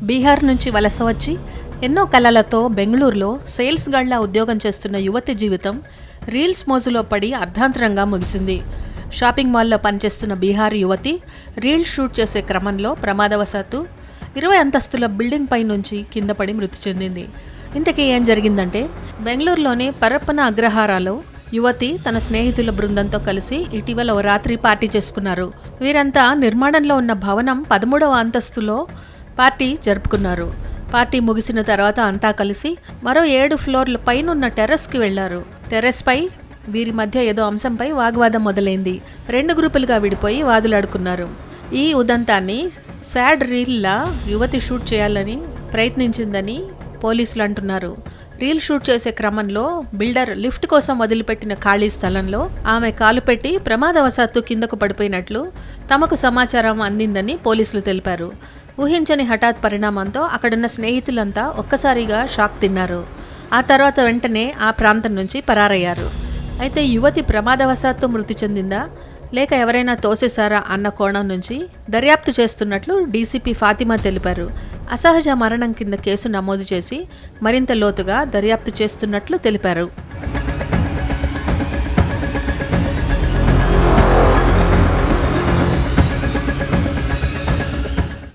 బీహార్ నుంచి వలస వచ్చి ఎన్నో కళలతో బెంగళూరులో సేల్స్ గర్ల్లా ఉద్యోగం చేస్తున్న యువతి జీవితం రీల్స్ మోజులో పడి అర్ధాంతరంగా ముగిసింది. షాపింగ్ మాల్లో పనిచేస్తున్న బీహార్ యువతి రీల్స్ షూట్ చేసే క్రమంలో ప్రమాదవశాత్తు 20 అంతస్తుల బిల్డింగ్ పై నుంచి కింద పడి మృతి చెందింది. ఇంతకీ ఏం జరిగిందంటే, బెంగళూరులోని పరప్పన అగ్రహారాలో యువతి తన స్నేహితుల బృందంతో కలిసి ఇటీవల ఓ రాత్రి పార్టీ చేసుకున్నారు. వీరంతా నిర్మాణంలో ఉన్న భవనం 13వ అంతస్తులో పార్టీ జరుపుకున్నారు. పార్టీ ముగిసిన తర్వాత అంతా కలిసి మరో 7 ఫ్లోర్ల పైనున్న టెర్రస్కి వెళ్లారు. టెర్రస్ పై వీరి మధ్య ఏదో అంశంపై వాగ్వాదం మొదలైంది. 2 గ్రూపులుగా విడిపోయి వాదులాడుకున్నారు. ఈ ఉదంతాన్ని సాడ్ రీల్లా యువతి షూట్ చేయాలని ప్రయత్నించిందని పోలీసులు అంటున్నారు. రీల్ షూట్ చేసే క్రమంలో బిల్డర్ లిఫ్ట్ కోసం వదిలిపెట్టిన ఖాళీ స్థలంలో ఆమె కాలు పెట్టి ప్రమాదవశాత్తు కిందకు పడిపోయినట్లు తమకు సమాచారం అందిందని పోలీసులు తెలిపారు. ఊహించని హఠాత్ పరిణామంతో అక్కడున్న స్నేహితులంతా ఒక్కసారిగా షాక్ తిన్నారు. ఆ తర్వాత వెంటనే ఆ ప్రాంతం నుంచి పరారయ్యారు. అయితే యువతి ప్రమాదవశాత్తు మృతి చెందిందా లేక ఎవరైనా తోసేశారా అన్న కోణం నుంచి దర్యాప్తు చేస్తున్నట్లు డీసీపీ ఫాతిమా తెలిపారు. అసహజ మరణం కింద కేసు నమోదు చేసి మరింత లోతుగా దర్యాప్తు చేస్తున్నట్లు తెలిపారు.